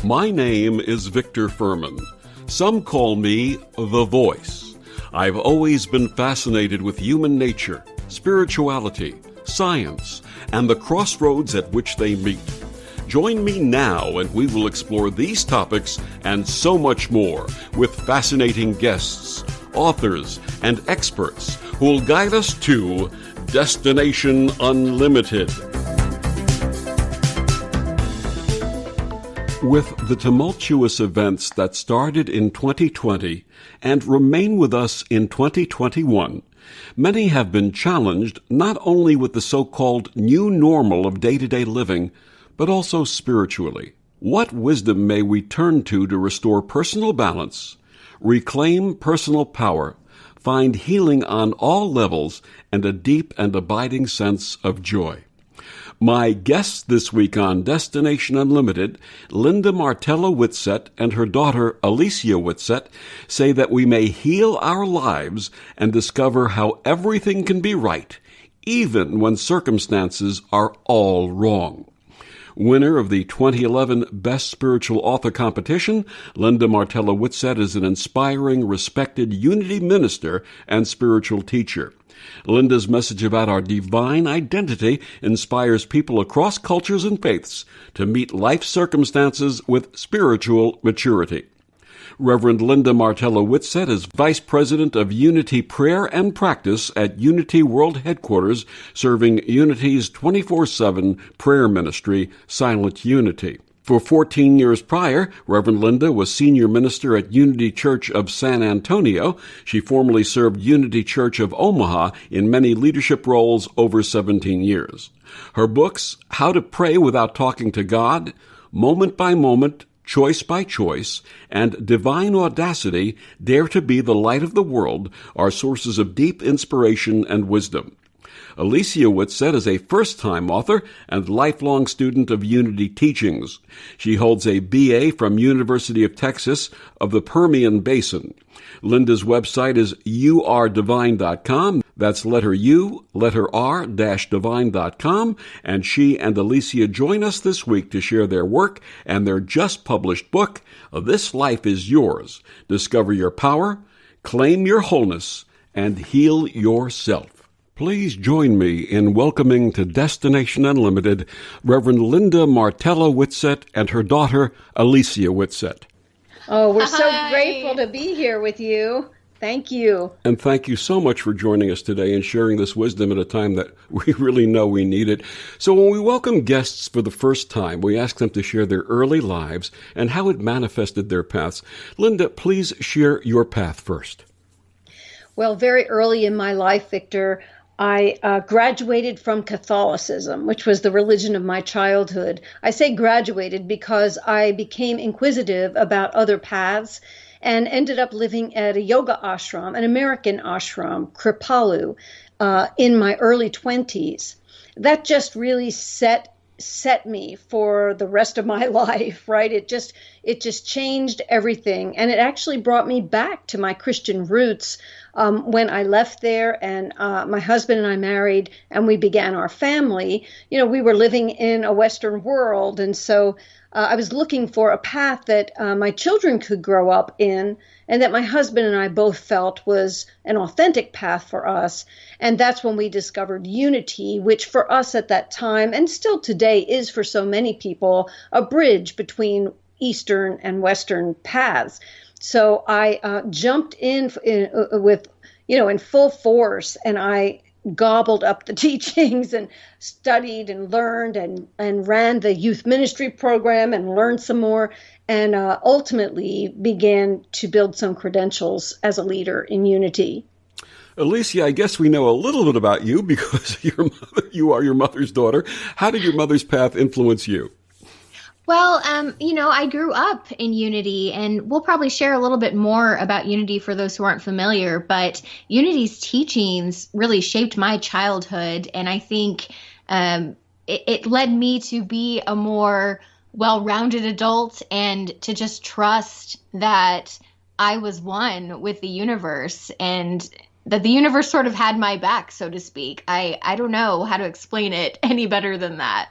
My name is Victor Fuhrman. Some call me the Voice. I've always been fascinated with human nature, spirituality, science, and the crossroads at which they meet. Join me now and we will explore these topics and so much more with fascinating guests, authors, and experts who will guide us to Destination Unlimited. With the tumultuous events that started in 2020 and remain with us in 2021, many have been challenged not only with the so-called new normal of day-to-day living, but also spiritually. What wisdom may we turn to restore personal balance, reclaim personal power, find healing on all levels, and a deep and abiding sense of joy? My guests this week on Destination Unlimited, Linda Martella-Whitsett and her daughter Alicia Whitsett, say that we may heal our lives and discover how everything can be right, even when circumstances are all wrong. Winner of the 2011 Best Spiritual Author Competition, Linda Martella-Whitsett is an inspiring, respected Unity minister and spiritual teacher. Linda's message about our divine identity inspires people across cultures and faiths to meet life circumstances with spiritual maturity. Reverend Linda Martella-Whitsett is Vice President of Unity Prayer and Practice at Unity World Headquarters, serving Unity's 24/7 prayer ministry, Silent Unity. For 14 years prior, Reverend Linda was senior minister at Unity Church of San Antonio. She formerly served Unity Church of Omaha in many leadership roles over 17 years. Her books, How to Pray Without Talking to God, Moment by Moment, Choice by Choice, and Divine Audacity, Dare to Be the Light of the World, are sources of deep inspiration and wisdom. Alicia Whitsett is a first-time author and lifelong student of Unity teachings. She holds a BA from University of Texas of the Permian Basin. Linda's website is yourdivine.com. That's letter U, letter R-divine.com. And she and Alicia join us this week to share their work and their just-published book, This Life is Yours. Discover your power, claim your wholeness, and heal yourself. Please join me in welcoming to Destination Unlimited Reverend Linda Martella-Whitsett and her daughter Alicia Whitsett. Oh, we're so grateful to be here with you. Thank you. And thank you so much for joining us today and sharing this wisdom at a time that we really know we need it. So when we welcome guests for the first time, we ask them to share their early lives and how it manifested their paths. Linda, please share your path first. Well, very early in my life, Victor, I graduated from Catholicism, which was the religion of my childhood. I say graduated because I became inquisitive about other paths and ended up living at a yoga ashram, an American ashram, Kripalu, in my early 20s. That just really set me for the rest of my life, right? It just changed everything. And it actually brought me back to my Christian roots when I left there and my husband and I married and we began our family. You know, we were living in a Western world. And so I was looking for a path that my children could grow up in and that my husband and I both felt was an authentic path for us. And that's when we discovered Unity, which for us at that time and still today is for so many people a bridge between Eastern and Western paths. So I jumped in with, in full force, and I gobbled up the teachings and studied and learned and ran the youth ministry program and learned some more and ultimately began to build some credentials as a leader in Unity. Alicia, I guess we know a little bit about you because you are your mother's daughter. How did your mother's path influence you? Well, I grew up in Unity, and we'll probably share a little bit more about Unity for those who aren't familiar, but Unity's teachings really shaped my childhood, and I think it led me to be a more well-rounded adult and to just trust that I was one with the universe and that the universe sort of had my back, so to speak. I don't know how to explain it any better than that.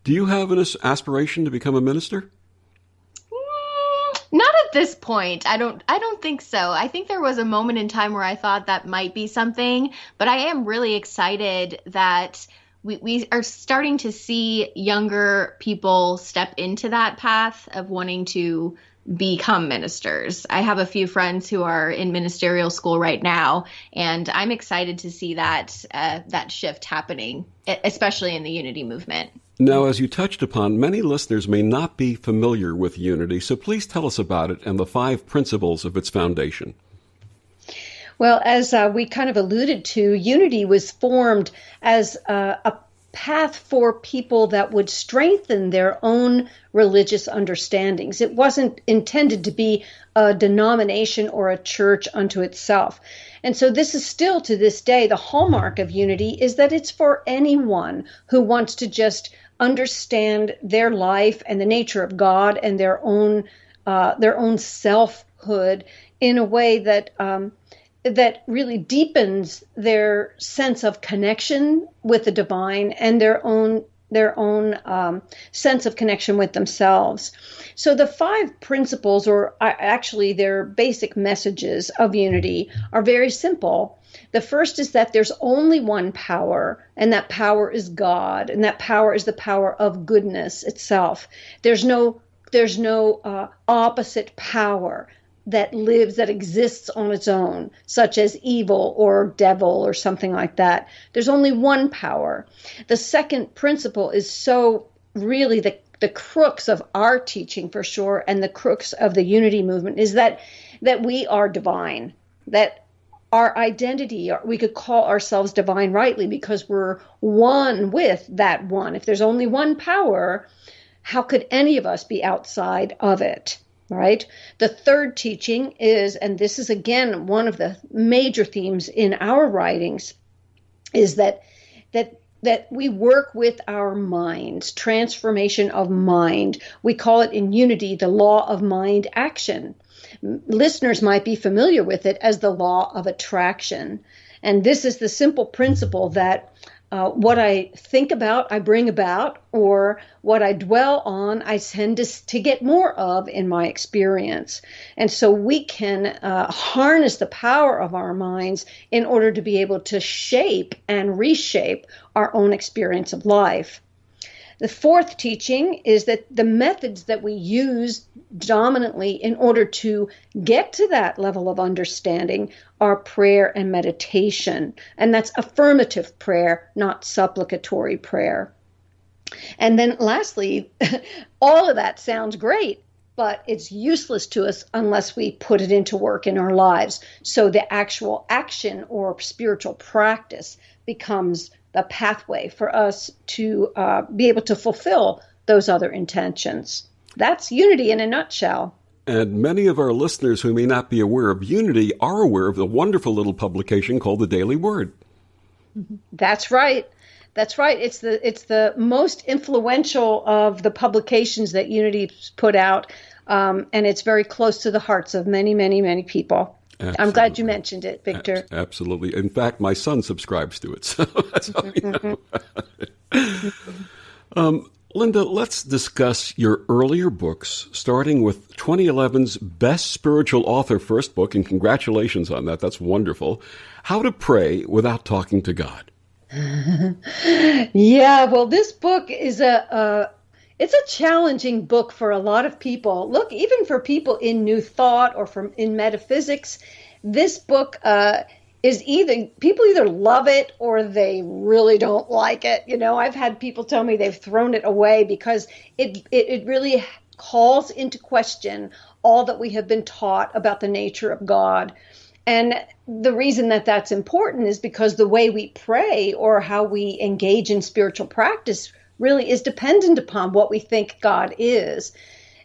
Do you have an aspiration to become a minister? at this point. I don't think so. I think there was a moment in time where I thought that might be something, but I am really excited that we are starting to see younger people step into that path of wanting to become ministers. I have a few friends who are in ministerial school right now, and I'm excited to see that shift happening, especially in the Unity movement. Now, as you touched upon, many listeners may not be familiar with Unity, so please tell us about it and the 5 principles of its foundation. Well, as we kind of alluded to, Unity was formed as a path for people that would strengthen their own religious understandings. It wasn't intended to be a denomination or a church unto itself. And so this is still to this day, the hallmark of Unity is that it's for anyone who wants to just understand their life and the nature of God and their own selfhood in a way that that really deepens their sense of connection with the divine and their own sense of connection with themselves. So the 5 principles, or actually their basic messages of Unity, are very simple. The first is that there's only one power, and that power is God, and that power is the power of goodness itself. There's no opposite power that exists on its own, such as evil or devil or something like that. There's only one power. The second principle is so really the crux of our teaching for sure, and the crux of the Unity movement is that we are divine, that our identity, we could call ourselves divine rightly because we're one with that one. If there's only one power, how could any of us be outside of it? Right? The third teaching is, and this is again one of the major themes in our writings, is that we work with our minds, transformation of mind. We call it in Unity the law of mind action. Listeners might be familiar with it as the law of attraction. And this is the simple principle that what I think about, I bring about, or what I dwell on, I tend to get more of in my experience. And so we can harness the power of our minds in order to be able to shape and reshape our own experience of life. The fourth teaching is that the methods that we use dominantly in order to get to that level of understanding are prayer and meditation. And that's affirmative prayer, not supplicatory prayer. And then lastly, all of that sounds great, but it's useless to us unless we put it into work in our lives. So the actual action or spiritual practice becomes the pathway for us to be able to fulfill those other intentions. That's Unity in a nutshell. And many of our listeners who may not be aware of Unity are aware of the wonderful little publication called the Daily Word. That's right. That's right. It's the most influential of the publications that Unity's put out, and it's very close to the hearts of many, many, many people. Absolutely. I'm glad you mentioned it, Victor. Absolutely. In fact, my son subscribes to it, so that's how we know. Linda, let's discuss your earlier books, starting with 2011's Best Spiritual Author first book, and congratulations on that. That's wonderful. How to Pray Without Talking to God. Yeah, well, this book is it's a challenging book for a lot of people. Look, even for people in New Thought or in metaphysics, this book is people either love it or they really don't like it. You know, I've had people tell me they've thrown it away because it really calls into question all that we have been taught about the nature of God. And the reason that that's important is because the way we pray or how we engage in spiritual practice really is dependent upon what we think God is.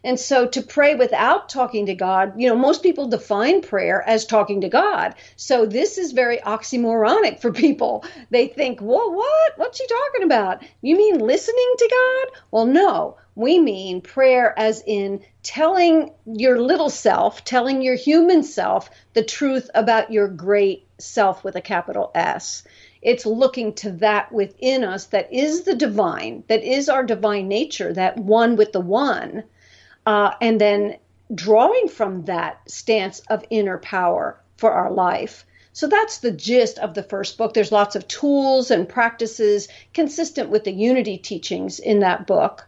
And so to pray without talking to God, you know, most people define prayer as talking to God. So this is very oxymoronic for people. They think, well, what's she talking about? You mean listening to God? Well, no, we mean prayer as in telling your little self, telling your human self the truth about your great self with a capital S. It's looking to that within us that is the divine, that is our divine nature, that one with the one. And then drawing from that stance of inner power for our life. So that's the gist of the first book. There's lots of tools and practices consistent with the Unity teachings in that book.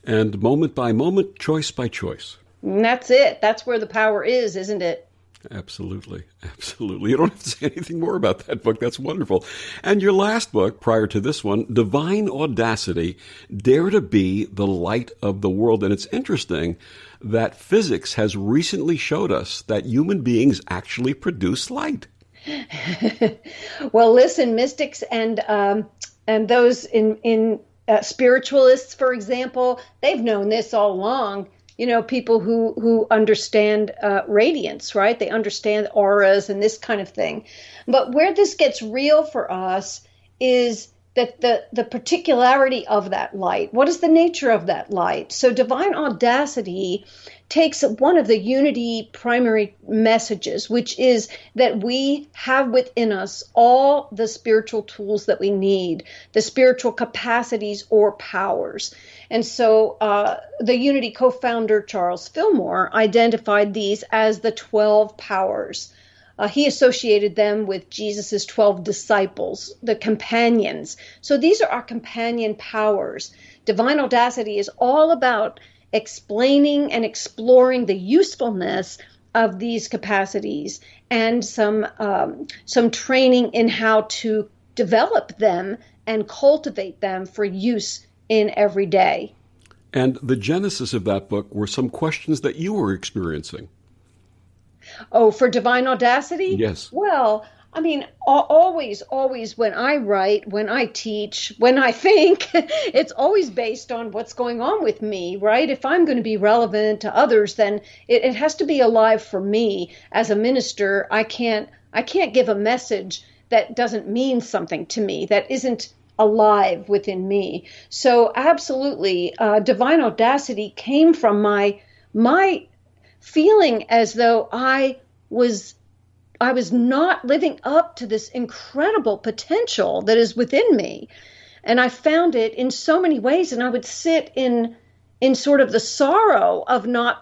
And moment by moment, choice by choice. And that's it. That's where the power is, isn't it? Absolutely. Absolutely. You don't have to say anything more about that book. That's wonderful. And your last book, prior to this one, Divine Audacity, Dare to Be the Light of the World. And it's interesting that physics has recently showed us that human beings actually produce light. Well, listen, mystics and those in spiritualists, for example, they've known this all along. You know, people who understand radiance, right? They understand auras and this kind of thing. But where this gets real for us is that the particularity of that light. What is the nature of that light? So Divine Audacity takes one of the Unity primary messages, which is that we have within us all the spiritual tools that we need, the spiritual capacities or powers. And so the Unity co-founder, Charles Fillmore, identified these as the 12 powers. He associated them with Jesus's 12 disciples, the companions. So these are our companion powers. Divine Audacity is all about explaining and exploring the usefulness of these capacities and some training in how to develop them and cultivate them for use in every day. And the genesis of that book were some questions that you were experiencing. Oh, for Divine Audacity? Yes. Well, I mean, always when I write, when I teach, when I think, it's always based on what's going on with me, right? If I'm going to be relevant to others, then it has to be alive for me. As a minister, I can't give a message that doesn't mean something to me, that isn't alive within me. So absolutely, Divine Audacity came from my feeling as though I was not living up to this incredible potential that is within me. And I found it in so many ways, and I would sit in sort of the sorrow of not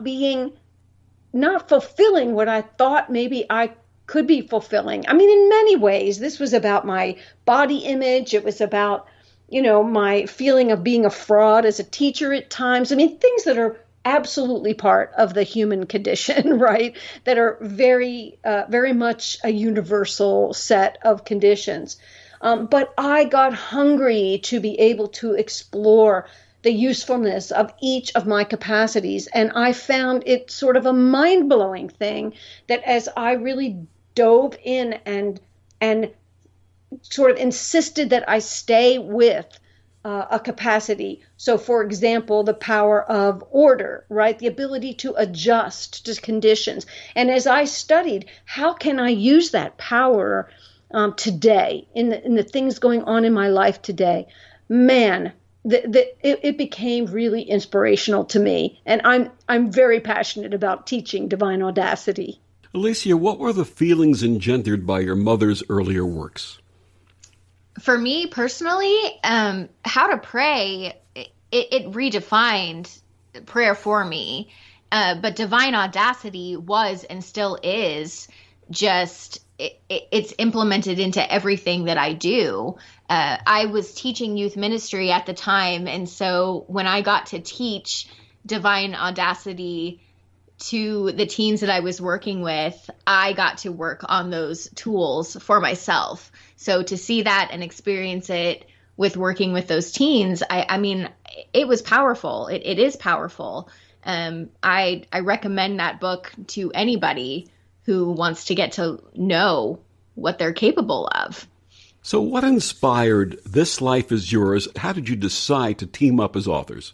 fulfilling what I thought maybe I could be fulfilling. I mean, in many ways, this was about my body image. It was about, my feeling of being a fraud as a teacher at times. I mean, things that are absolutely part of the human condition, right? That are very, very much a universal set of conditions. But I got hungry to be able to explore the usefulness of each of my capacities. And I found it sort of a mind-blowing thing that as I really dove in and sort of insisted that I stay with a capacity. So, for example, the power of order, right? The ability to adjust to conditions. And as I studied, how can I use that power today in the things going on in my life today? Man, it became really inspirational to me. And I'm very passionate about teaching Divine Audacity. Alicia, what were the feelings engendered by your mother's earlier works? For me personally, how to pray, it redefined prayer for me. But Divine Audacity was and still is just, it's implemented into everything that I do. I was teaching youth ministry at the time. And so when I got to teach Divine Audacity to the teens that I was working with, I got to work on those tools for myself. So to see that and experience it with working with those teens, I mean, it was powerful. It is powerful. I recommend that book to anybody who wants to get to know what they're capable of. So what inspired This Life is Yours? How did you decide to team up as authors?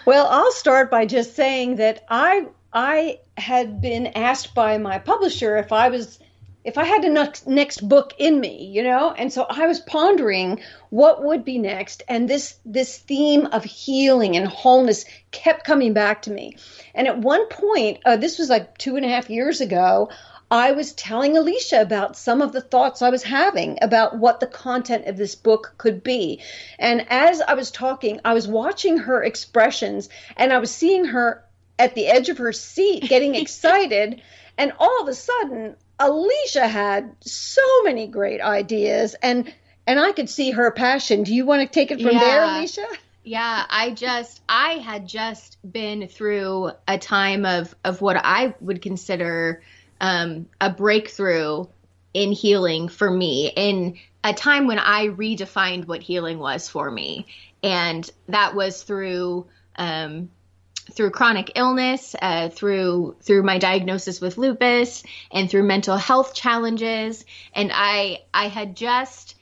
Well, I'll start by just saying that I had been asked by my publisher if I had a next book in me, and so I was pondering what would be next, and this theme of healing and wholeness kept coming back to me. And at one point, this was like 2.5 years ago, I was telling Alicia about some of the thoughts I was having about what the content of this book could be. And as I was talking, I was watching her expressions, and I was seeing her at the edge of her seat, getting excited. And all of a sudden, Alicia had so many great ideas, and I could see her passion. Do you want to take it from there, Alicia? Yeah, I had just been through a time of what I would consider a breakthrough in healing for me, in a time when I redefined what healing was for me. And that was through chronic illness, through my diagnosis with lupus, and through mental health challenges. And I had just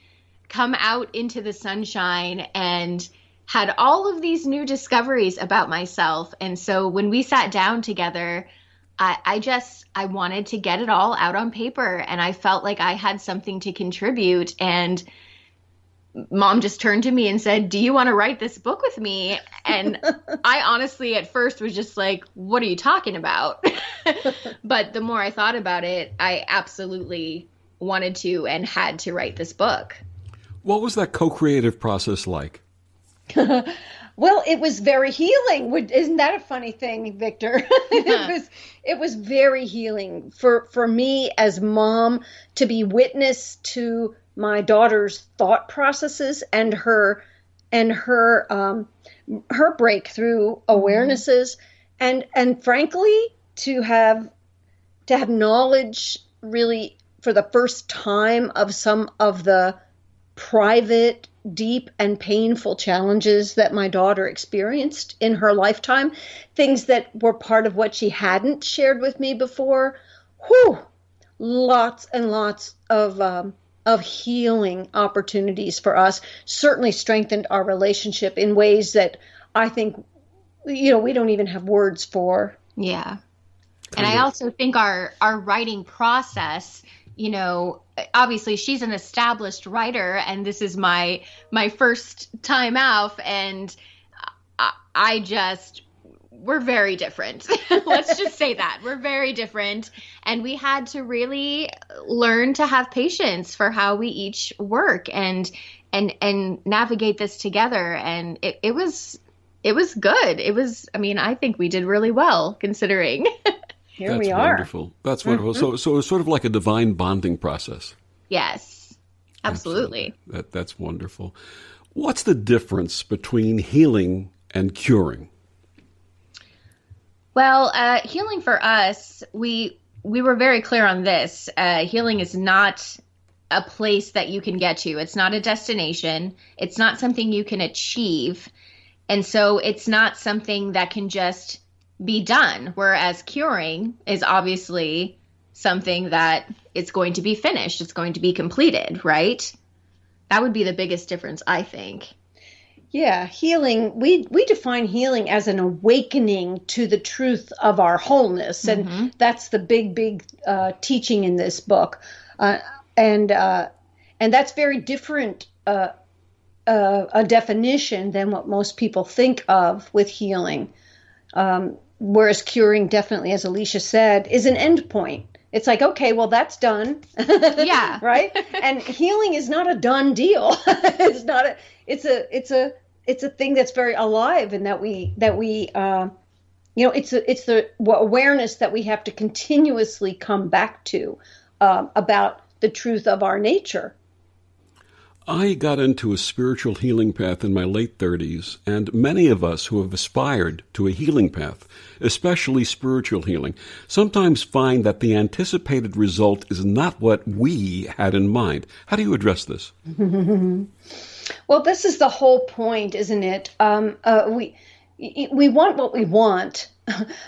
come out into the sunshine and had all of these new discoveries about myself. And so when we sat down together, I wanted to get it all out on paper, and I felt like I had something to contribute. And Mom just turned to me and said, "Do you want to write this book with me?" And I honestly at first was just like, "What are you talking about?" But the more I thought about it, I absolutely wanted to and had to write this book. What was that co-creative process like? Well, it was very healing. Isn't that a funny thing, Victor? It was very healing for me as mom to be witness to my daughter's thought processes and her breakthrough awarenesses, and frankly to have knowledge really for the first time of some of the private, deep and painful challenges that my daughter experienced in her lifetime, things that were part of what she hadn't shared with me before. Whew, lots and lots of healing opportunities for us, certainly strengthened our relationship in ways that I think, we don't even have words for. Yeah. And I also think our writing process, obviously she's an established writer and this is my first time out, and we're very different. Let's just say that we're very different. And we had to really learn to have patience for how we each work and navigate this together. And it was good. I think we did really well considering. Here That's we are. Wonderful. That's wonderful. Mm-hmm. So it's sort of like a divine bonding process. Yes, absolutely. That's wonderful. What's the difference between healing and curing? Well, healing for us, we were very clear on this. Healing is not a place that you can get to. It's not a destination. It's not something you can achieve. And so it's not something that can just be done. Whereas curing is obviously something that it's going to be finished. It's going to be completed, right? That would be the biggest difference, I think. Yeah, healing, we define healing as an awakening to the truth of our wholeness. And that's the big teaching in this book. And that's very different a definition than what most people think of with healing. Whereas curing, definitely, as Alicia said, is an end point. It's like, okay, well, that's done. Yeah. Right? And healing is not a done deal. It's a thing that's very alive, and that we it's the awareness that we have to continuously come back to about the truth of our nature. I got into a spiritual healing path in my late 30s, and many of us who have aspired to a healing path, especially spiritual healing, sometimes find that the anticipated result is not what we had in mind. How do you address this? Well, this is the whole point, isn't it? We want what we want.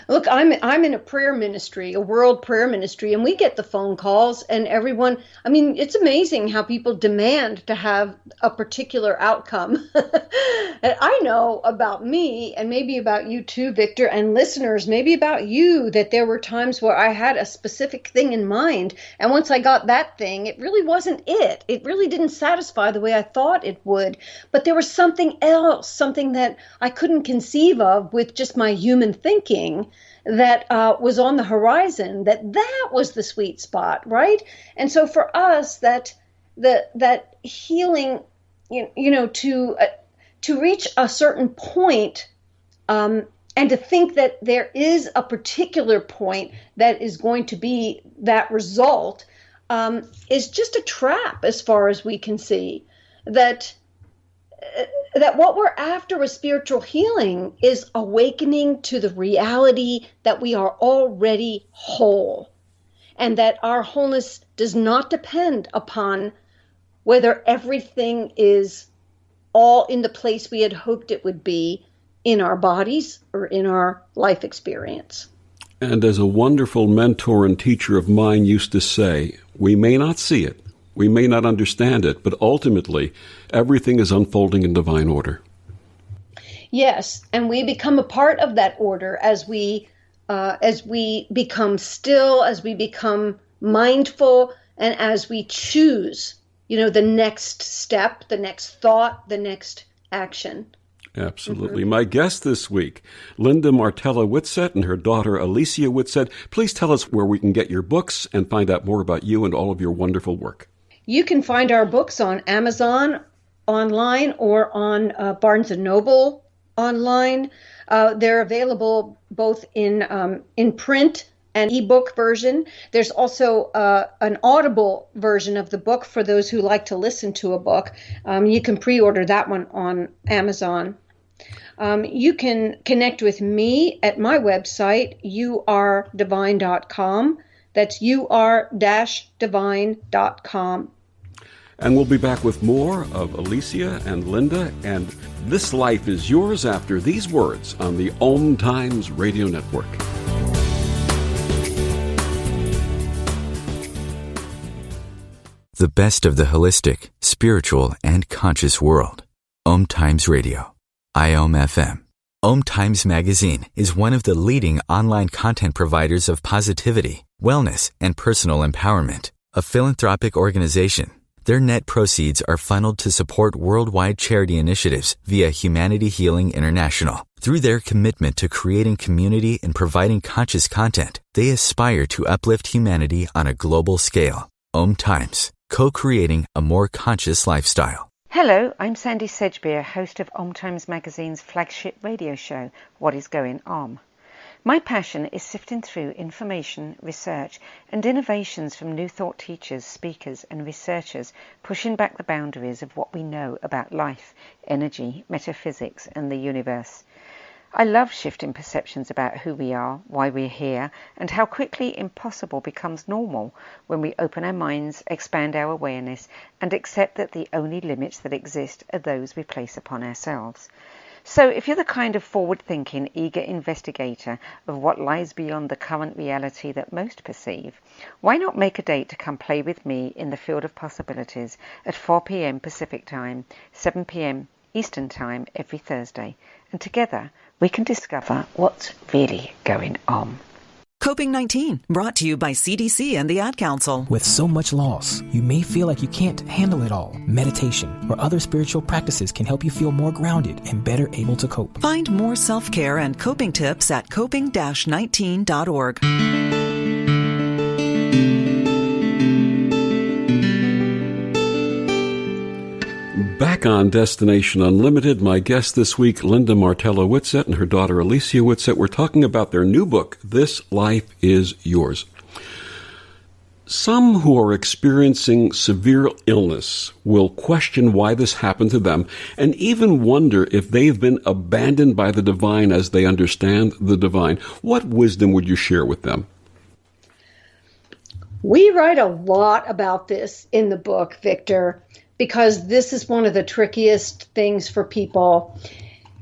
Look, I'm in a prayer ministry, a world prayer ministry, and we get the phone calls, and everyone, it's amazing how people demand to have a particular outcome. And I know about me, and maybe about you too, Victor, and listeners, maybe about you, that there were times where I had a specific thing in mind, and once I got that thing, it really wasn't it. It really didn't satisfy the way I thought it would, but there was something else, something that I couldn't conceive of with just my human thinking, that was on the horizon, that was the sweet spot, right? And so for us, that healing, to reach a certain point, And to think that there is a particular point that is going to be that result is just a trap as far as we can see. That what we're after with spiritual healing is awakening to the reality that we are already whole, and that our wholeness does not depend upon whether everything is all in the place we had hoped it would be in our bodies or in our life experience. And as a wonderful mentor and teacher of mine used to say, we may not see it, we may not understand it, but ultimately everything is unfolding in divine order. Yes, and we become a part of that order as we become still, as we become mindful, and as we choose, the next step, the next thought, the next action. Absolutely. My guest this week, Linda Martella-Whitsett and her daughter Alicia Whitsett. Please tell us where we can get your books and find out more about you and all of your wonderful work. You can find our books on Amazon online or on Barnes & Noble online. They're available both in print and ebook version. There's also an audible version of the book for those who like to listen to a book. You can pre-order that one on Amazon. You can connect with me at my website, urdivine.com. That's ur-divine.com. And we'll be back with more of Alicia and Linda and This Life is Yours after these words on the OMTimes Radio Network. The best of the holistic, spiritual, and conscious world. OMTimes Radio. IOM FM. OMTimes Magazine is one of the leading online content providers of positivity, wellness, and personal empowerment. A philanthropic organization, their net proceeds are funneled to support worldwide charity initiatives via Humanity Healing International. Through their commitment to creating community and providing conscious content, they aspire to uplift humanity on a global scale. OMTimes, co-creating a more conscious lifestyle. Hello, I'm Sandy Sedgbeer, host of OMTimes Magazine's flagship radio show, What is Going On? My passion is sifting through information, research, and innovations from new thought teachers, speakers, and researchers pushing back the boundaries of what we know about life, energy, metaphysics, and the universe. I love shifting perceptions about who we are, why we're here, and how quickly impossible becomes normal when we open our minds, expand our awareness, and accept that the only limits that exist are those we place upon ourselves. So if you're the kind of forward-thinking, eager investigator of what lies beyond the current reality that most perceive, why not make a date to come play with me in the field of possibilities at 4 p.m. Pacific Time, 7 p.m. Eastern Time every Thursday, and together we can discover what's really going on. Coping-19, brought to you by CDC and the Ad Council. With so much loss, you may feel like you can't handle it all. Meditation or other spiritual practices can help you feel more grounded and better able to cope. Find more self-care and coping tips at coping-19.org. Back on Destination Unlimited, my guest this week, Linda Martella-Whitsett and her daughter Alicia Whitsett. We're talking about their new book, This Life is Yours. Some who are experiencing severe illness will question why this happened to them and even wonder if they've been abandoned by the divine as they understand the divine. What wisdom would you share with them? We write a lot about this in the book, Victor, because this is one of the trickiest things for people.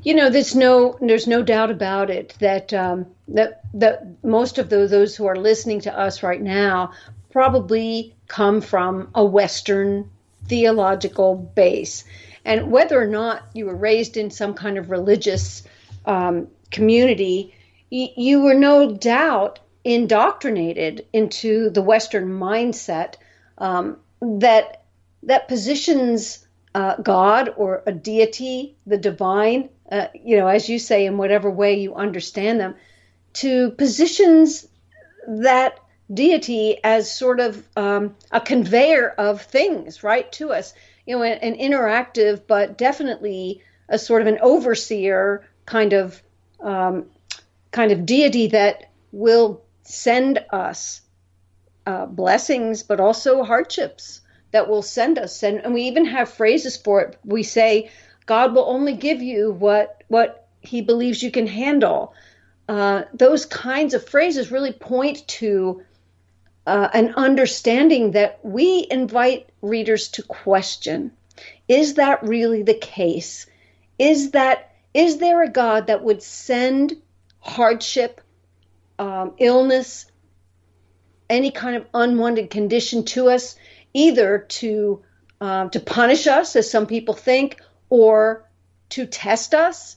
There's no doubt about it that most of those who are listening to us right now probably come from a Western theological base. And whether or not you were raised in some kind of religious community, you were no doubt indoctrinated into the Western mindset that positions God or a deity, the divine, as you say, in whatever way you understand them, to positions that deity as sort of a conveyor of things, right, to us, an interactive, but definitely a sort of an overseer kind of kind of deity that will send us blessings, but also hardships that will send us. And we even have phrases for it. We say, God will only give you what he believes you can handle. Those kinds of phrases really point to an understanding that we invite readers to question. Is that really the case? Is there a God that would send hardship, illness, any kind of unwanted condition to us, either to punish us, as some people think, or to test us,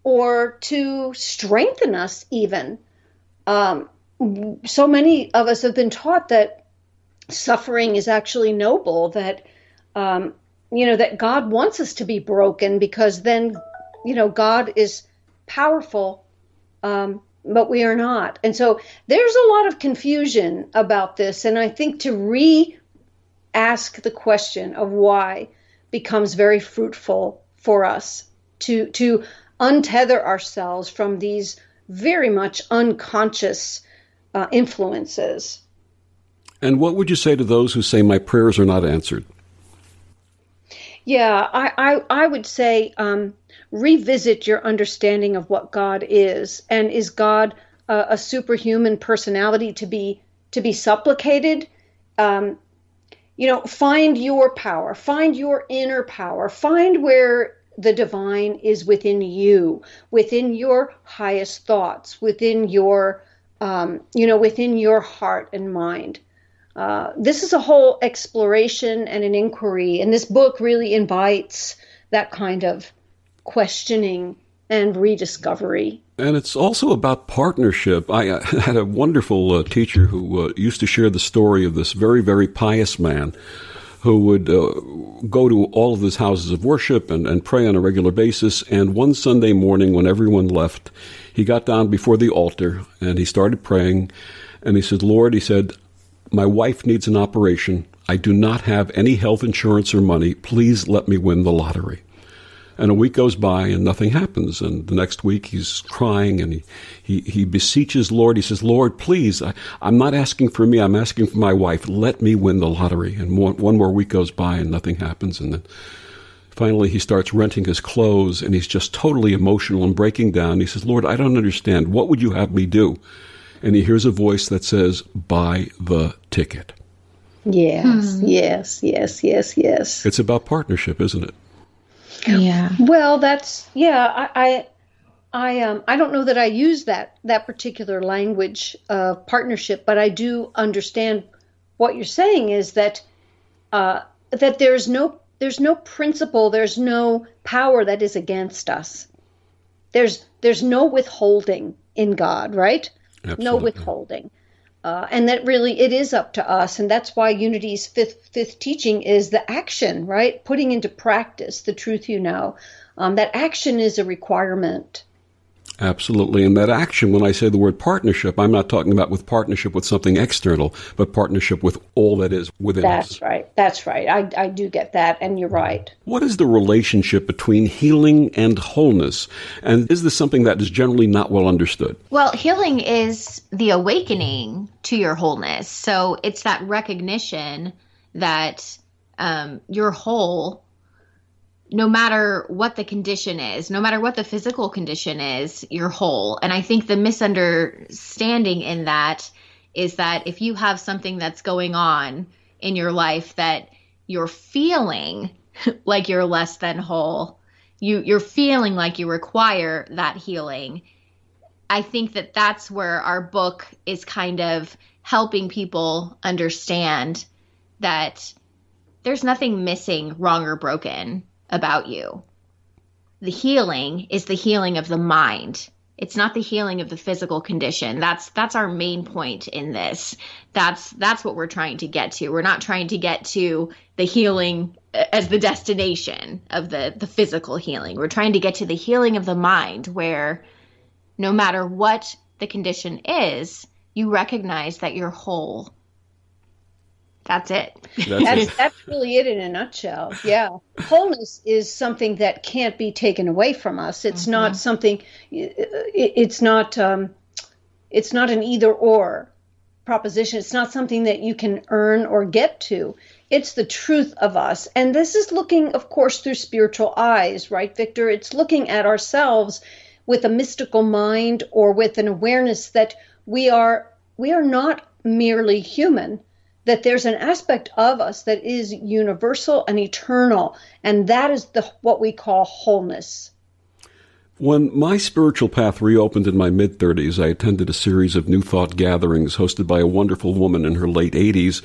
or to strengthen us even? So many of us have been taught that suffering is actually noble, that that God wants us to be broken because then, God is powerful, but we are not. And so there's a lot of confusion about this. And I think to re-ask the question of why becomes very fruitful for us, to untether ourselves from these very much unconscious influences. And what would you say to those who say my prayers are not answered? Yeah, I would say revisit your understanding of what God is, and is God a superhuman personality to be supplicated? Find your power, find your inner power, find where the divine is within you, within your highest thoughts, within your within your heart and mind. This is a whole exploration and an inquiry, and this book really invites that kind of questioning and rediscovery. And it's also about partnership. I had a wonderful teacher who used to share the story of this very, very pious man who would go to all of his houses of worship and pray on a regular basis. And one Sunday morning when everyone left, he got down before the altar and he started praying. And he said, Lord, he said, my wife needs an operation. I do not have any health insurance or money. Please let me win the lottery. And a week goes by and nothing happens. And the next week he's crying and he beseeches Lord. He says, Lord, please, I'm not asking for me. I'm asking for my wife. Let me win the lottery. And one more week goes by and nothing happens. And then finally he starts renting his clothes and he's just totally emotional and breaking down. He says, Lord, I don't understand. What would you have me do? And he hears a voice that says, buy the ticket. Yes, yes. It's about partnership, isn't it? Yeah. Well, that's, I don't know that I use that particular language of partnership, but I do understand what you're saying is that there's no principle, there's no power that is against us. There's no withholding in God, right? Absolutely. No withholding. And that really, it is up to us. And that's why Unity's fifth teaching is the action, right? Putting into practice the truth you know. That action is a requirement. Absolutely. And that action, when I say the word partnership, I'm not talking about with partnership with something external, but partnership with all that is within us. That's right. I do get that, and you're right. What is the relationship between healing and wholeness? And is this something that is generally not well understood? Well, healing is the awakening to your wholeness. So it's that recognition that you're whole, no matter what the condition is, no matter what the physical condition is, you're whole. And I think the misunderstanding in that is that if you have something that's going on in your life that you're feeling like you're less than whole, you're feeling like you require that healing, I think that that's where our book is kind of helping people understand that there's nothing missing, wrong, or broken about you. The healing is the healing of the mind. It's not the healing of the physical condition. That's our main point in this. That's what we're trying to get to. We're not trying to get to the healing as the destination of the physical healing. We're trying to get to the healing of the mind, where no matter what the condition is, you recognize that you're whole. That's it. That's really it in a nutshell. Yeah. Wholeness is something that can't be taken away from us. It's not something, it's not an either or proposition. It's not something that you can earn or get to. It's the truth of us. And this is looking, of course, through spiritual eyes, right, Victor? It's looking at ourselves with a mystical mind or with an awareness that we are not merely human, that there's an aspect of us that is universal and eternal, and that is what we call wholeness. When my spiritual path reopened in my mid-30s, I attended a series of New Thought gatherings hosted by a wonderful woman in her late 80s.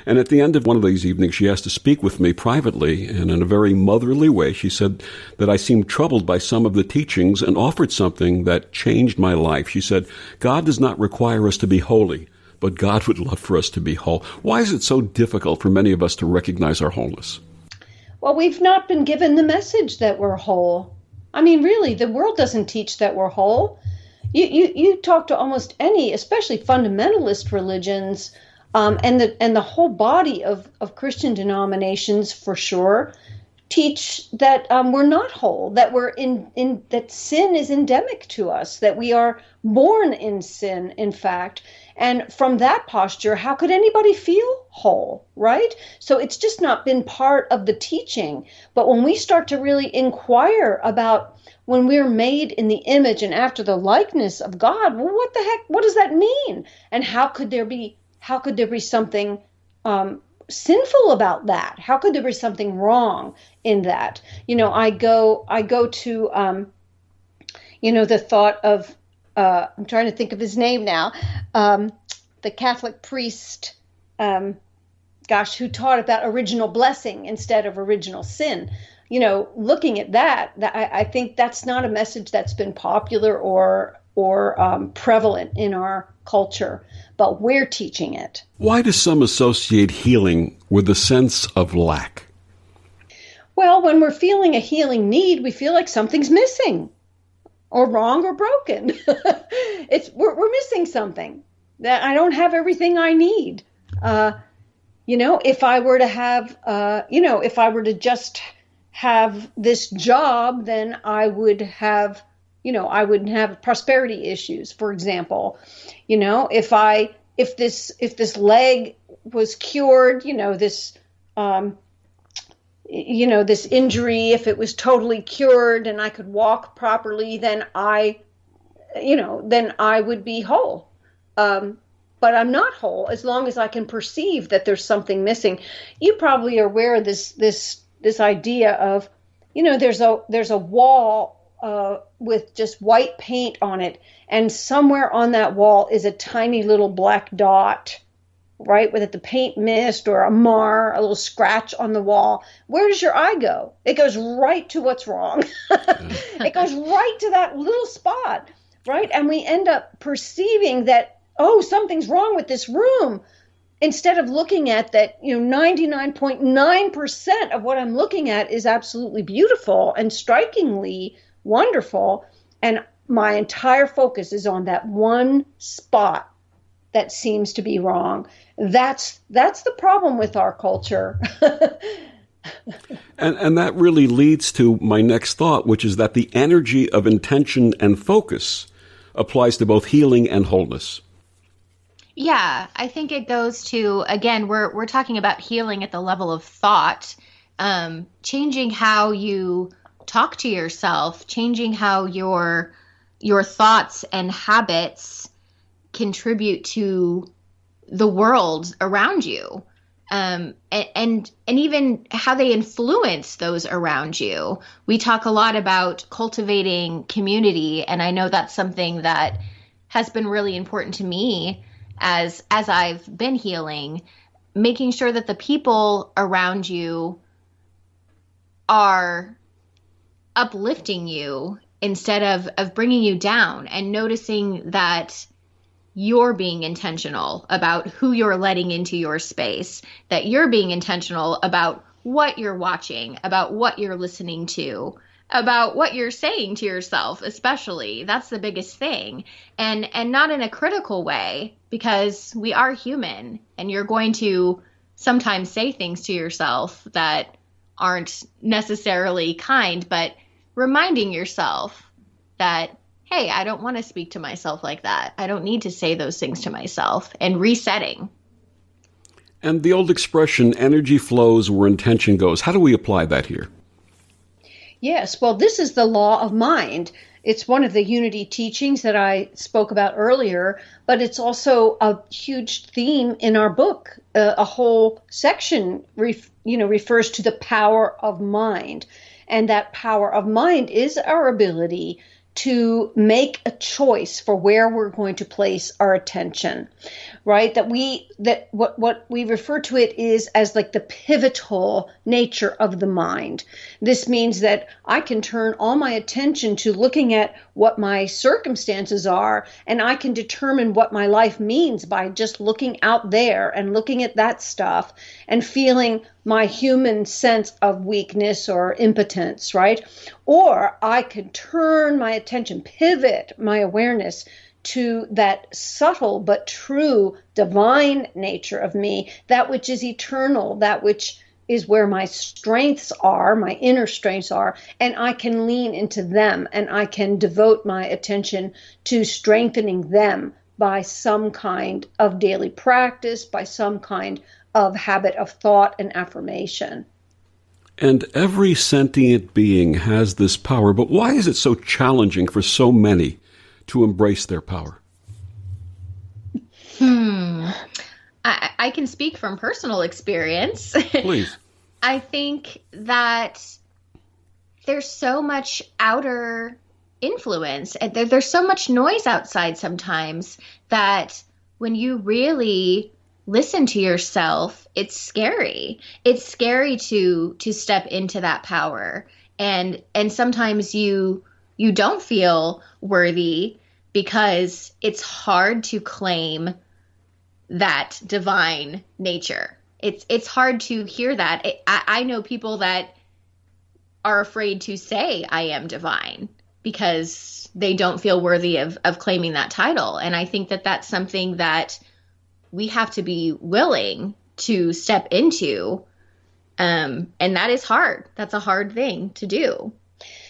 And at the end of one of these evenings, she asked to speak with me privately, and in a very motherly way, she said that I seemed troubled by some of the teachings and offered something that changed my life. She said, God does not require us to be holy, but God would love for us to be whole. Why is it so difficult for many of us to recognize our wholeness? Well, we've not been given the message that we're whole. I mean, really, the world doesn't teach that we're whole. You talk to almost any, especially fundamentalist religions, and the whole body of Christian denominations, for sure, teach that we're not whole, that we're that sin is endemic to us, that we are born in sin, in fact. And from that posture, how could anybody feel whole, right? So it's just not been part of the teaching. But when we start to really inquire about when we're made in the image and after the likeness of God, well, what the heck, what does that mean? And how could there be something sinful about that? How could there be something wrong in that? I go to, the thought of, I'm trying to think of his name now, the Catholic priest, who taught about original blessing instead of original sin. Looking at that, I think that's not a message that's been popular or prevalent in our culture, but we're teaching it. Why do some associate healing with a sense of lack? Well, when we're feeling a healing need, we feel like something's missing or wrong or broken. We're missing something, that I don't have everything I need. If I were to have, if I were to just have this job, then I would have, I wouldn't have prosperity issues, for example. If this leg was cured, this injury, if it was totally cured and I could walk properly, then I would be whole. But I'm not whole as long as I can perceive that there's something missing. You probably are aware of this idea of, there's a wall with just white paint on it, and somewhere on that wall is a tiny little black dot, right? With the paint mist or a little scratch on the wall. Where does your eye go? It goes right to what's wrong. It goes right to that little spot, right? And we end up perceiving that, oh, something's wrong with this room, instead of looking at that, 99.9% of what I'm looking at is absolutely beautiful and strikingly wonderful. And my entire focus is on that one spot that seems to be wrong. That's the problem with our culture. And that really leads to my next thought, which is that the energy of intention and focus applies to both healing and wholeness. Yeah, I think it goes to, again, we're talking about healing at the level of thought, changing how you talk to yourself, changing how your thoughts and habits contribute to the world around you, and even how they influence those around you. We talk a lot about cultivating community, and I know that's something that has been really important to me as I've been healing, making sure that the people around you are uplifting you instead of bringing you down, and noticing that you're being intentional about who you're letting into your space, that you're being intentional about what you're watching, about what you're listening to, about what you're saying to yourself, especially. That's the biggest thing. And not in a critical way, because we are human, and you're going to sometimes say things to yourself that aren't necessarily kind, but reminding yourself that, hey, I don't want to speak to myself like that. I don't need to say those things to myself, and resetting. And the old expression, energy flows where intention goes. How do we apply that here? Yes, well, this is the law of mind. It's one of the Unity teachings that I spoke about earlier, but it's also a huge theme in our book. A whole section, refers to the power of mind. And that power of mind is our ability to make a choice for where we're going to place our attention, right? That what we refer to it is as like the pivotal nature of the mind. This means that I can turn all my attention to looking at what my circumstances are, and I can determine what my life means by just looking out there and looking at that stuff and feeling my human sense of weakness or impotence, right? Or I could turn my attention, pivot my awareness to that subtle but true divine nature of me, that which is eternal, that which is where my strengths are, my inner strengths are, and I can lean into them and I can devote my attention to strengthening them by some kind of daily practice, by some kind of habit of thought and affirmation. And every sentient being has this power, but why is it so challenging for so many to embrace their power? I can speak from personal experience. Please. I think that there's so much outer influence, and there's so much noise outside sometimes that when you really listen to yourself, it's scary. It's scary to step into that power. And sometimes you don't feel worthy because it's hard to claim that divine nature. It's hard to hear that. I know people that are afraid to say I am divine because they don't feel worthy of claiming that title. And I think that that's something that we have to be willing to step into. And that is hard. That's a hard thing to do.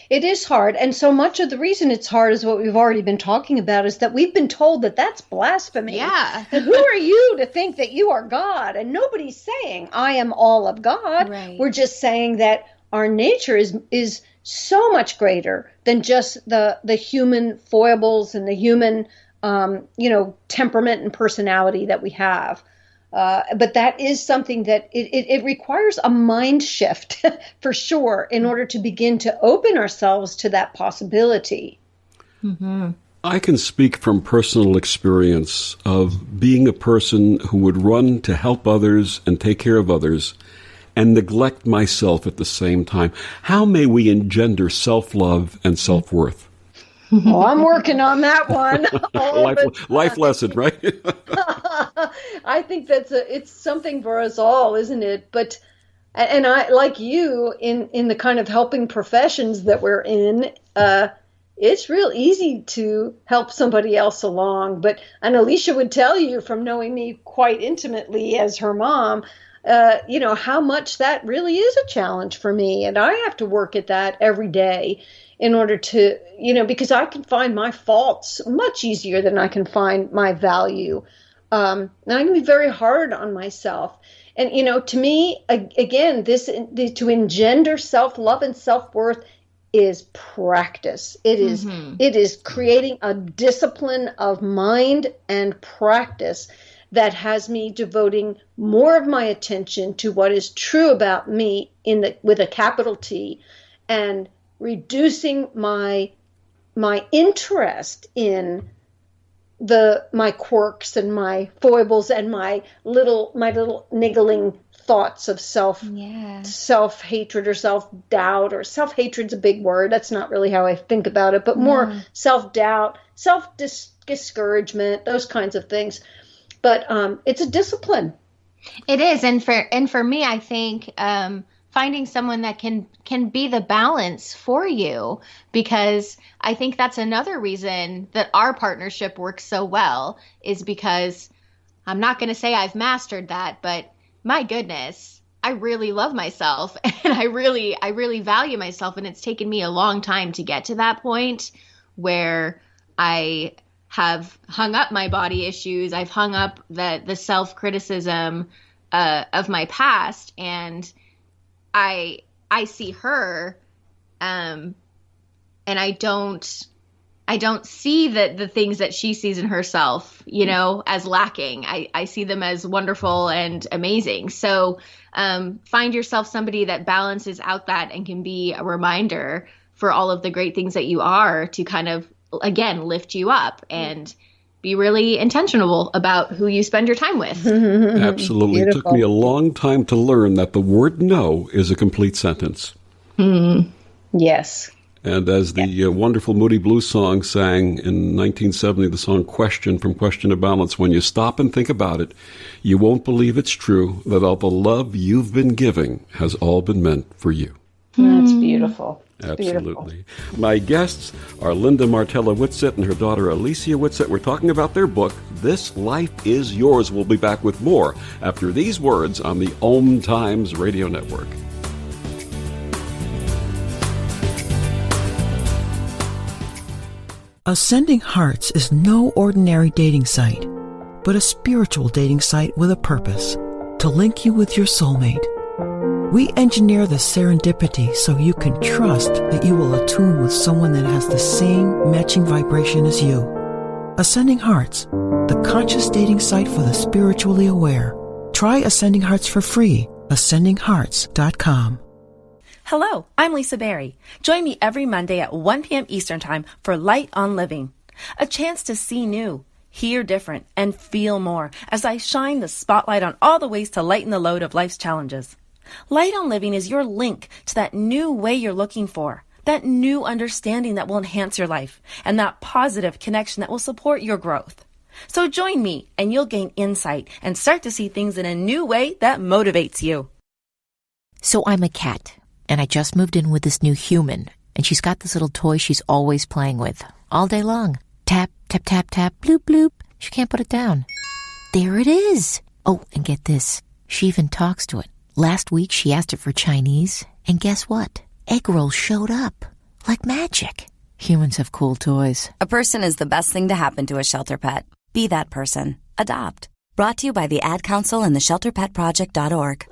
It is hard. And so much of the reason it's hard is what we've already been talking about, is that we've been told that that's blasphemy. Yeah. Who are you to think that you are God? And nobody's saying I am all of God. Right. We're just saying that our nature is so much greater than just the human foibles and the human temperament and personality that we have. But that is something that it requires a mind shift for sure in order to begin to open ourselves to that possibility. Mm-hmm. I can speak from personal experience of being a person who would run to help others and take care of others and neglect myself at the same time. How may we engender self-love and self-worth? Oh, I'm working on that one. Life lesson, right? I think it's something for us all, isn't it? But, and I, like you, in the kind of helping professions that we're in, it's real easy to help somebody else along. And Alicia would tell you, from knowing me quite intimately as her mom, how much that really is a challenge for me. And I have to work at that every day in order to, because I can find my faults much easier than I can find my value. And I can be very hard on myself. And, to me, again, to engender self-love and self-worth is practice. It is creating a discipline of mind and practice that has me devoting more of my attention to what is true about me with a capital T, and reducing my interest in my quirks and my foibles and my little niggling thoughts of self-hatred or self-doubt, or self-hatred's a big word. That's not really how I think about it, but more self-doubt, self-discouragement, those kinds of things. But it's a discipline. It is. And for me, I think finding someone that can be the balance for you, because I think that's another reason that our partnership works so well, is because I'm not going to say I've mastered that, but my goodness, I really love myself and I really value myself. And it's taken me a long time to get to that point where I have hung up my body issues. I've hung up the self-criticism of my past, and I see her, and I don't see the things that she sees in herself, as lacking. I see them as wonderful and amazing. So find yourself somebody that balances out that and can be a reminder for all of the great things that you are, to kind of, again, lift you up and be really intentional about who you spend your time with. Absolutely. Beautiful. It took me a long time to learn that the word no is a complete sentence. Yes. And as the wonderful Moody Blues song sang in 1970, the song Question from Question to Balance, when you stop and think about it, you won't believe it's true that all the love you've been giving has all been meant for you. That's beautiful. Absolutely. Beautiful. My guests are Linda Martella-Whitsett and her daughter Alicia Whitsett. We're talking about their book, This Life Is Yours. We'll be back with more after these words on the OMTimes Radio Network. Ascending Hearts is no ordinary dating site, but a spiritual dating site with a purpose, to link you with your soulmate. We engineer the serendipity so you can trust that you will attune with someone that has the same matching vibration as you. Ascending Hearts, the conscious dating site for the spiritually aware. Try Ascending Hearts for free. AscendingHearts.com. Hello, I'm Lisa Berry. Join me every Monday at 1 p.m. Eastern Time for Light on Living. A chance to see new, hear different, and feel more as I shine the spotlight on all the ways to lighten the load of life's challenges. Light on Living is your link to that new way you're looking for, that new understanding that will enhance your life, and that positive connection that will support your growth. So join me and you'll gain insight and start to see things in a new way that motivates you. So I'm a cat, and I just moved in with this new human, and she's got this little toy she's always playing with, all day long. Tap, tap, tap, tap, bloop, bloop. She can't put it down. There it is. Oh, and get this. She even talks to it. Last week, she asked it for Chinese, and guess what? Egg rolls showed up. Like magic. Humans have cool toys. A person is the best thing to happen to a shelter pet. Be that person. Adopt. Brought to you by the Ad Council and the ShelterPetProject.org.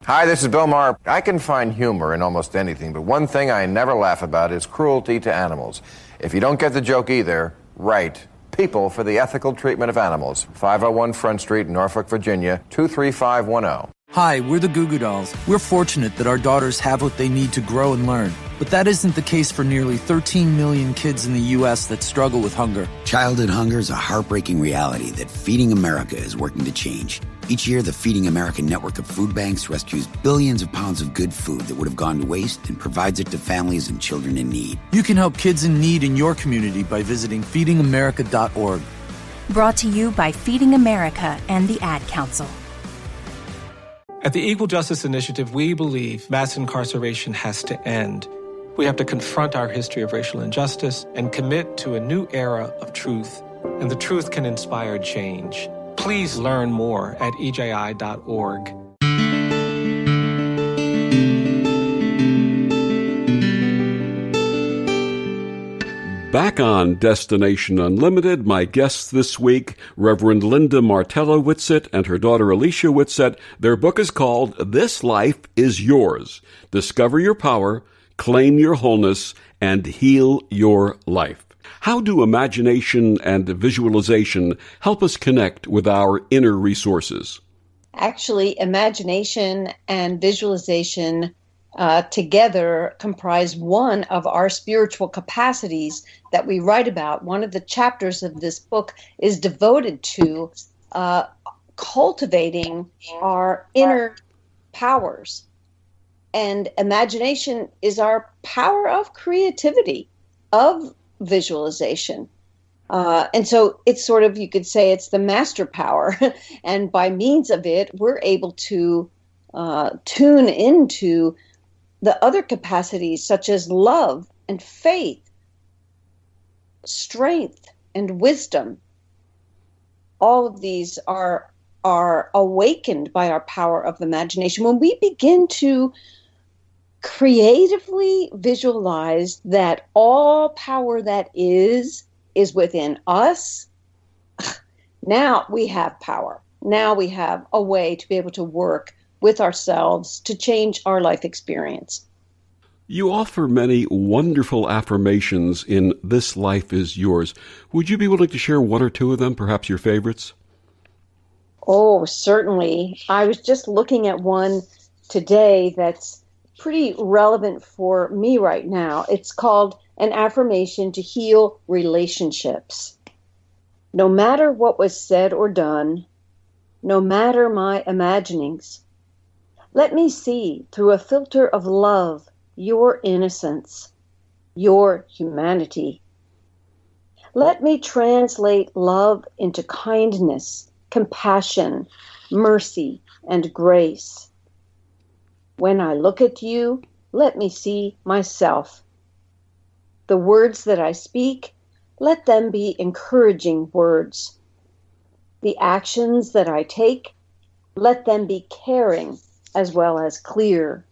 Hi, this is Bill Maher. I can find humor in almost anything, but one thing I never laugh about is cruelty to animals. If you don't get the joke either, write People for the Ethical Treatment of Animals, 501 Front Street, Norfolk, Virginia, 23510. Hi, we're the Goo Goo Dolls. We're fortunate that our daughters have what they need to grow and learn. But that isn't the case for nearly 13 million kids in the U.S. that struggle with hunger. Childhood hunger is a heartbreaking reality that Feeding America is working to change. Each year, the Feeding America network of food banks rescues billions of pounds of good food that would have gone to waste and provides it to families and children in need. You can help kids in need in your community by visiting feedingamerica.org. Brought to you by Feeding America and the Ad Council. At the Equal Justice Initiative, we believe mass incarceration has to end. We have to confront our history of racial injustice and commit to a new era of truth. And the truth can inspire change. Please learn more at EJI.org. Back on Destination Unlimited, my guests this week, Reverend Linda Martella-Whitsett and her daughter Alicia Whitsett. Their book is called This Life Is Yours. Discover your power, claim your wholeness, and heal your life. How do imagination and visualization help us connect with our inner resources? Actually, imagination and visualization together comprise one of our spiritual capacities that we write about. One of the chapters of this book is devoted to cultivating our inner powers. And imagination is our power of creativity, of visualization. And so it's sort of, you could say it's the master power. And by means of it, we're able to tune into the other capacities such as love and faith, strength and wisdom. All of these are are awakened by our power of imagination, when we begin to creatively visualize that all power that is within us, now we have power. Now we have a way to be able to work with ourselves to change our life experience. You offer many wonderful affirmations in This Life is Yours. Would you be willing to share one or two of them, perhaps your favorites? Oh, certainly. I was just looking at one today that's pretty relevant for me right now. It's called An Affirmation to Heal Relationships. No matter what was said or done, no matter my imaginings, let me see through a filter of love your innocence, your humanity. Let me translate love into kindness, compassion, mercy, and grace. When I look at you, let me see myself. The words that I speak, let them be encouraging words. The actions that I take, let them be caring as well as clear.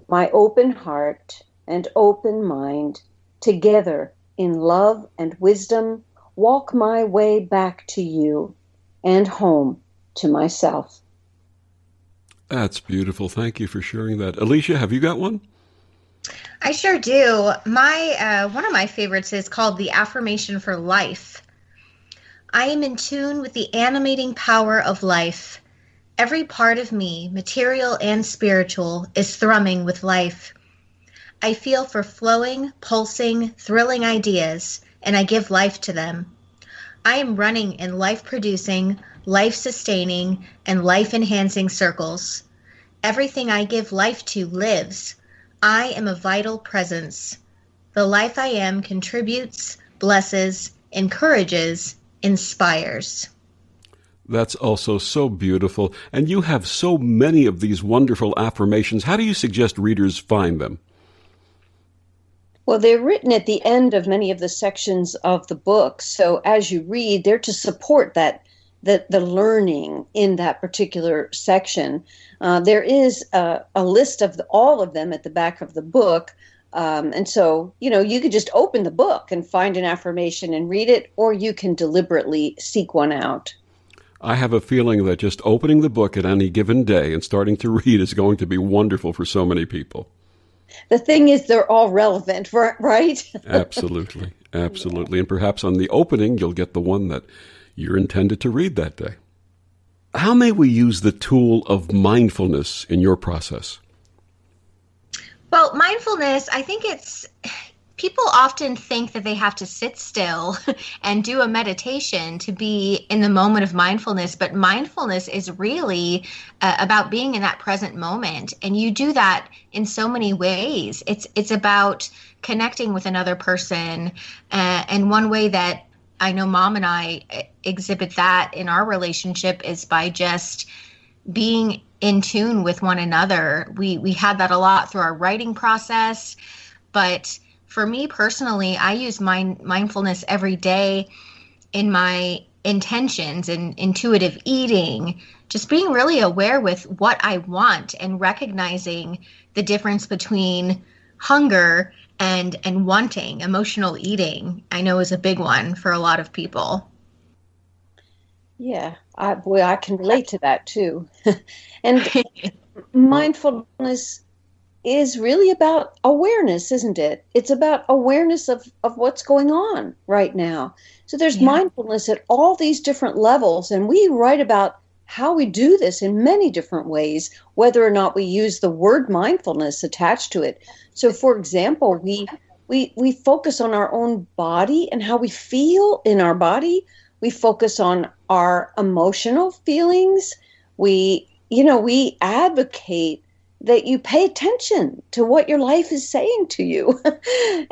My open heart and open mind, together in love and wisdom, walk my way back to you and home to myself. That's beautiful. Thank you for sharing that. Alicia, have you got one? I sure do. One of my favorites is called the Affirmation for Life. I am in tune with the animating power of life. Every part of me, material and spiritual, is thrumming with life. I feel for flowing, pulsing, thrilling ideas, and I give life to them. I am running in life-producing, life-sustaining, and life-enhancing circles. Everything I give life to lives. I am a vital presence. The life I am contributes, blesses, encourages, inspires. That's also so beautiful. And you have so many of these wonderful affirmations. How do you suggest readers find them? Well, they're written at the end of many of the sections of the book. So as you read, they're to support the learning in that particular section. There is a list of all of them at the back of the book. And so, you could just open the book and find an affirmation and read it, or you can deliberately seek one out. I have a feeling that just opening the book at any given day and starting to read is going to be wonderful for so many people. The thing is, they're all relevant, right? Absolutely. Absolutely. And perhaps on the opening, you'll get the one that you're intended to read that day. How may we use the tool of mindfulness in your process? Well, mindfulness, I think people often think that they have to sit still and do a meditation to be in the moment of mindfulness, but mindfulness is really about being in that present moment. And you do that in so many ways. It's about connecting with another person. And one way that I know Mom and I exhibit that in our relationship is by just being in tune with one another. We had that a lot through our writing process, but for me personally, I use mindfulness every day in my intentions and intuitive eating, just being really aware with what I want and recognizing the difference between hunger and wanting. Emotional eating, I know, is a big one for a lot of people. Yeah, I can relate to that too. And mindfulness is really about awareness, isn't it? It's about awareness of what's going on right now. So there's mindfulness at all these different levels, and we write about how we do this in many different ways, whether or not we use the word mindfulness attached to it. So, for example, we focus on our own body and how we feel in our body. We focus on our emotional feelings. We advocate that you pay attention to what your life is saying to you.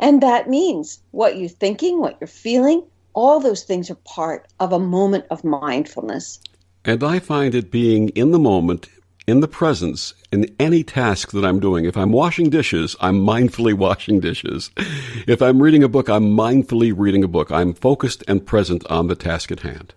And that means what you're thinking, what you're feeling, all those things are part of a moment of mindfulness. And I find it being in the moment, in the presence, in any task that I'm doing. If I'm washing dishes, I'm mindfully washing dishes. If I'm reading a book, I'm mindfully reading a book. I'm focused and present on the task at hand.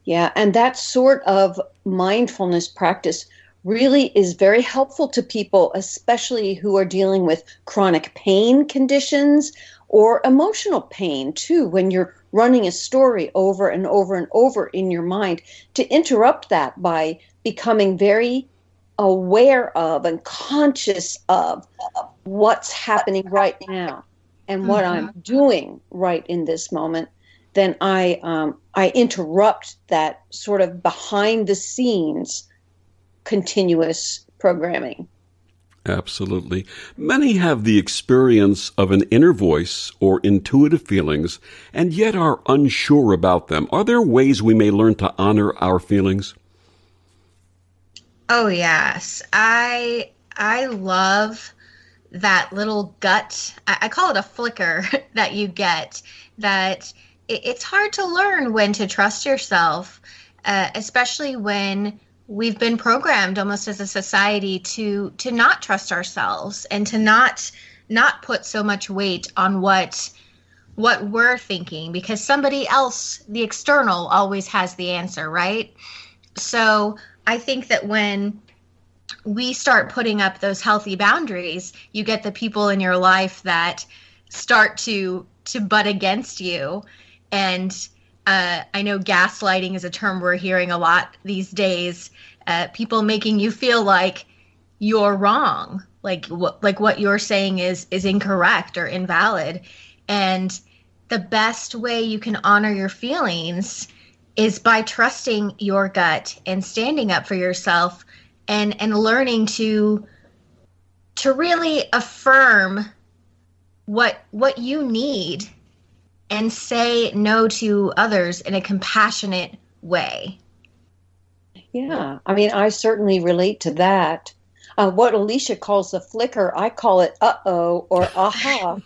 Yeah, and that sort of mindfulness practice really is very helpful to people, especially who are dealing with chronic pain conditions or emotional pain too, when you're running a story over and over and over in your mind, to interrupt that by becoming very aware of and conscious of what's happening right now and what I'm doing right in this moment, then I interrupt that sort of behind the scenes continuous programming. Absolutely. Many have the experience of an inner voice or intuitive feelings and yet are unsure about them. Are there ways we may learn to honor our feelings? Oh, yes. I love that little gut. I call it a flicker that you get, that it's hard to learn when to trust yourself, especially when we've been programmed almost as a society to not trust ourselves and to not put so much weight on what we're thinking, because somebody else, the external, always has the answer, right? So I think that when we start putting up those healthy boundaries, you get the people in your life that start to butt against you. And I know gaslighting is a term we're hearing a lot these days. People making you feel like you're wrong, like what you're saying is incorrect or invalid. And the best way you can honor your feelings is by trusting your gut and standing up for yourself and learning to really affirm what you need and say no to others in a compassionate way. Yeah, I mean, I certainly relate to that. What Alicia calls the flicker, I call it uh-oh or aha.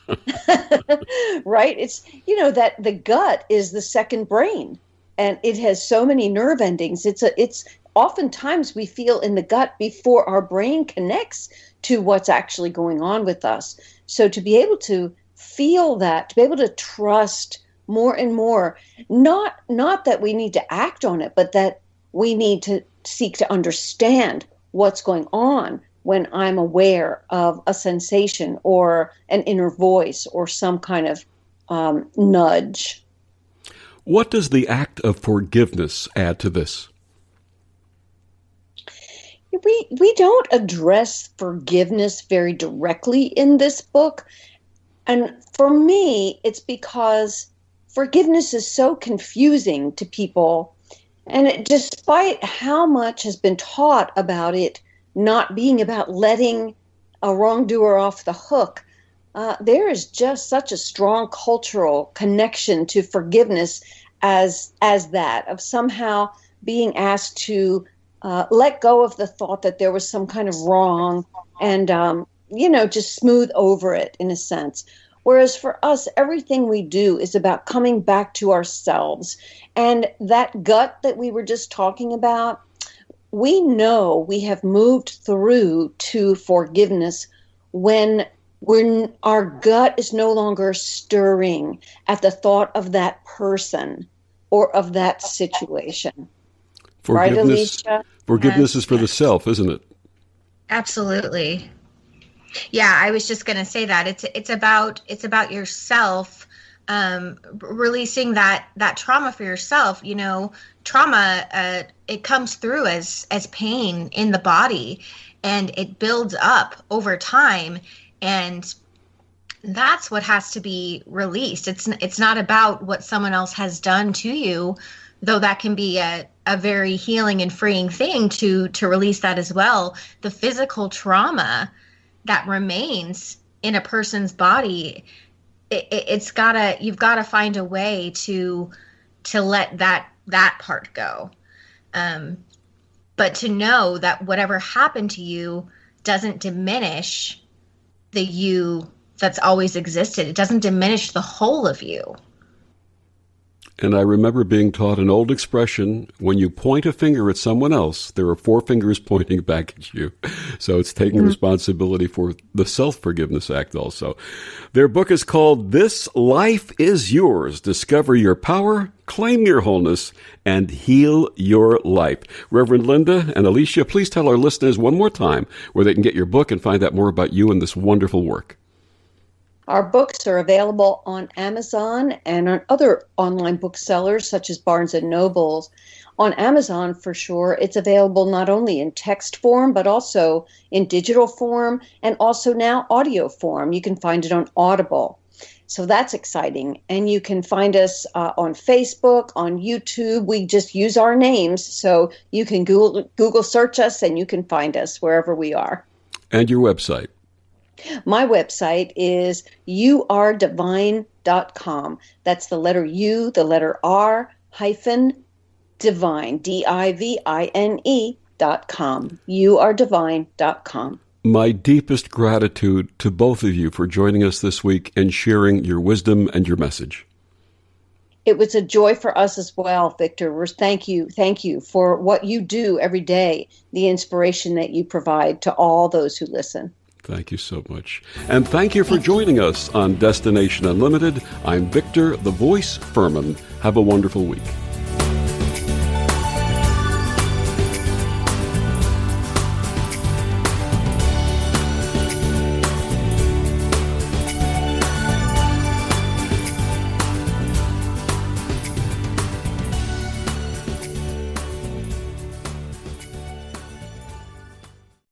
Right? It's, that the gut is the second brain, and it has so many nerve endings. It's oftentimes we feel in the gut before our brain connects to what's actually going on with us. So to be able to feel that, to be able to trust more and more, not that we need to act on it, but that we need to seek to understand what's going on when I'm aware of a sensation or an inner voice or some kind of nudge. What does the act of forgiveness add to this? We don't address forgiveness very directly in this book. And for me, it's because forgiveness is so confusing to people. And despite how much has been taught about it not being about letting a wrongdoer off the hook, there is just such a strong cultural connection to forgiveness as that, of somehow being asked to let go of the thought that there was some kind of wrong and, just smooth over it in a sense. Whereas for us, everything we do is about coming back to ourselves. And that gut that we were just talking about, we know we have moved through to forgiveness when our gut is no longer stirring at the thought of that person or of that situation. Right, Alicia? Forgiveness is for the self, isn't it? Absolutely. Yeah, I was just going to say that it's about yourself, releasing that trauma for yourself. Trauma, it comes through as pain in the body, and it builds up over time, and that's what has to be released. It's not about what someone else has done to you, though that can be a very healing and freeing thing to release that as well. The physical trauma that remains in a person's body, you've got to find a way to let that part go. But to know that whatever happened to you doesn't diminish the you that's always existed. It doesn't diminish the whole of you. And I remember being taught an old expression, when you point a finger at someone else, there are 4 fingers pointing back at you. So it's taking responsibility for the Self-Forgiveness Act also. Their book is called This Life Is Yours. Discover your power, claim your wholeness, and heal your life. Reverend Linda and Alicia, please tell our listeners one more time where they can get your book and find out more about you and this wonderful work. Our books are available on Amazon and on other online booksellers such as Barnes & Noble. On Amazon, for sure, it's available not only in text form, but also in digital form and also now audio form. You can find it on Audible. So that's exciting. And you can find us on Facebook, on YouTube. We just use our names. So you can Google search us and you can find us wherever we are. And your website? My website is youaredivine.com. That's the letter U, the letter R, hyphen, divine, DIVINE.com. youaredivine.com. My deepest gratitude to both of you for joining us this week and sharing your wisdom and your message. It was a joy for us as well, Victor. Thank you for what you do every day, the inspiration that you provide to all those who listen. Thank you so much. And thank you for joining us on Destination Unlimited. I'm Victor, the Voice Fuhrman. Have a wonderful week.